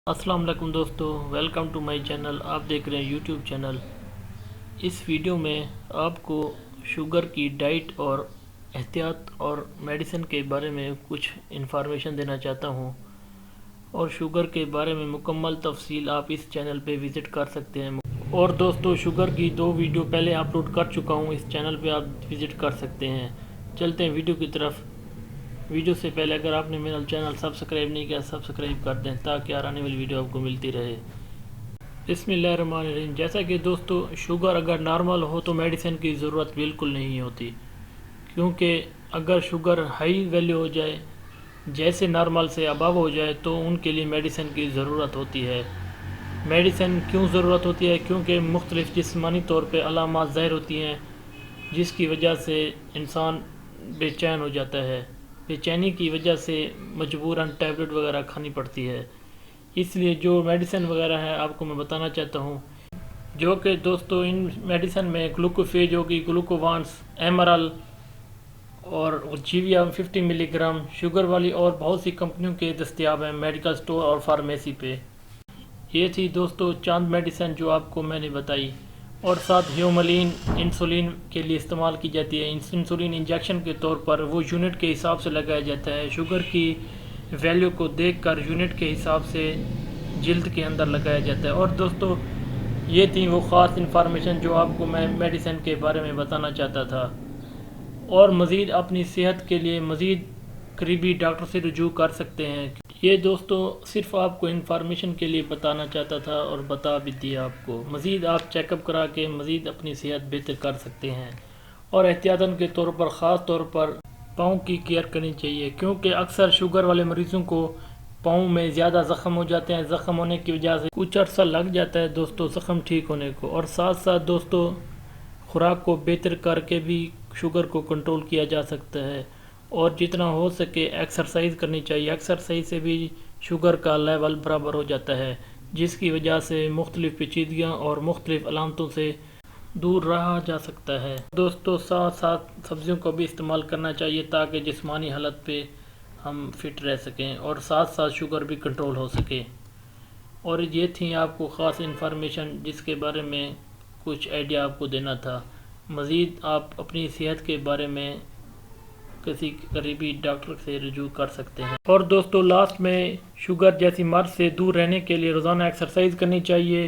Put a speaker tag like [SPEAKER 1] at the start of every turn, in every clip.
[SPEAKER 1] السلام علیکم دوستو، ویلکم ٹو مائی چینل۔ آپ دیکھ رہے ہیں یوٹیوب چینل۔ اس ویڈیو میں آپ کو شوگر کی ڈائٹ اور احتیاط اور میڈیسن کے بارے میں کچھ انفارمیشن دینا چاہتا ہوں، اور شوگر کے بارے میں مکمل تفصیل آپ اس چینل پہ وزٹ کر سکتے ہیں۔ اور دوستو، شوگر کی 2 ویڈیو پہلے اپلوڈ کر چکا ہوں، اس چینل پہ آپ وزٹ کر سکتے ہیں۔ چلتے ہیں ویڈیو کی طرف۔ ویڈیو سے پہلے اگر آپ نے میرا چینل سبسکرائب نہیں کیا، سبسکرائب کر دیں تاکہ آنے والی ویڈیو آپ کو ملتی رہے۔ بسم اللہ الرحمن الرحیم۔ جیسا کہ دوستو، شوگر اگر نارمل ہو تو میڈیسن کی ضرورت بالکل نہیں ہوتی، کیونکہ اگر شوگر ہائی ویلیو ہو جائے، جیسے نارمل سے ابو ہو جائے، تو ان کے لیے میڈیسن کی ضرورت ہوتی ہے۔ میڈیسن کیوں ضرورت ہوتی ہے؟ کیونکہ مختلف جسمانی طور پہ علامات ظاہر ہوتی ہیں، جس کی وجہ سے انسان بے چین ہو جاتا ہے۔ بے چینی کی وجہ سے مجبوراً ٹیبلٹ وغیرہ کھانی پڑتی ہے۔ اس لیے جو میڈیسن وغیرہ ہے آپ کو میں بتانا چاہتا ہوں، جو کہ دوستو ان میڈیسن میں گلوکوفیج ہوگی، گلوکووانس، ایمرل اور جیویا 50 ملی گرام شوگر والی، اور بہت سی کمپنیوں کے دستیاب ہیں میڈیکل سٹور اور فارمیسی پہ۔ یہ تھی دوستو چاند میڈیسن جو آپ کو میں نے بتائی، اور ساتھ ہیوملین انسولین کے لیے استعمال کی جاتی ہے۔ انسولین انجیکشن کے طور پر وہ یونٹ کے حساب سے لگایا جاتا ہے، شوگر کی ویلیو کو دیکھ کر یونٹ کے حساب سے جلد کے اندر لگایا جاتا ہے۔ اور دوستو، یہ تھی وہ خاص انفارمیشن جو آپ کو میں میڈیسن کے بارے میں بتانا چاہتا تھا، اور مزید اپنی صحت کے لیے مزید قریبی ڈاکٹر سے رجوع کر سکتے ہیں۔ یہ دوستو صرف آپ کو انفارمیشن کے لیے بتانا چاہتا تھا، اور بتا بھی دیا آپ کو۔ مزید آپ چیک اپ کرا کے مزید اپنی صحت بہتر کر سکتے ہیں، اور احتیاطاً کے طور پر خاص طور پر پاؤں کی کیئر کرنی چاہیے، کیونکہ اکثر شوگر والے مریضوں کو پاؤں میں زیادہ زخم ہو جاتے ہیں۔ زخم ہونے کی وجہ سے کچھ عرصہ لگ جاتا ہے دوستو زخم ٹھیک ہونے کو، اور ساتھ ساتھ دوستو خوراک کو بہتر کر کے بھی شوگر کو کنٹرول کیا جا سکتا ہے، اور جتنا ہو سکے ایکسرسائز کرنی چاہیے۔ ایکسرسائز سے بھی شوگر کا لیول برابر ہو جاتا ہے، جس کی وجہ سے مختلف پیچیدگیاں اور مختلف علامتوں سے دور رہا جا سکتا ہے۔ دوستو ساتھ ساتھ سبزیوں کو بھی استعمال کرنا چاہیے تاکہ جسمانی حالت پہ ہم فٹ رہ سکیں، اور ساتھ ساتھ شوگر بھی کنٹرول ہو سکے۔ اور یہ تھی آپ کو خاص انفارمیشن جس کے بارے میں کچھ آئیڈیا آپ کو دینا تھا۔ مزید آپ اپنی صحت کے بارے میں کسی قریبی ڈاکٹر سے رجوع کر سکتے ہیں۔ اور دوستو لاسٹ میں، شوگر جیسی مرض سے دور رہنے کے لیے روزانہ ایکسرسائز کرنی چاہیے،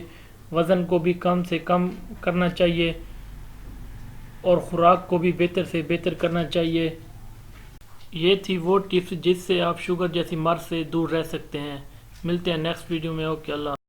[SPEAKER 1] وزن کو بھی کم سے کم کرنا چاہیے، اور خوراک کو بھی بہتر سے بہتر کرنا چاہیے۔ یہ تھی وہ ٹپس جس سے آپ شوگر جیسی مرض سے دور رہ سکتے ہیں۔ ملتے ہیں نیکسٹ ویڈیو میں۔ اوکے، اللہ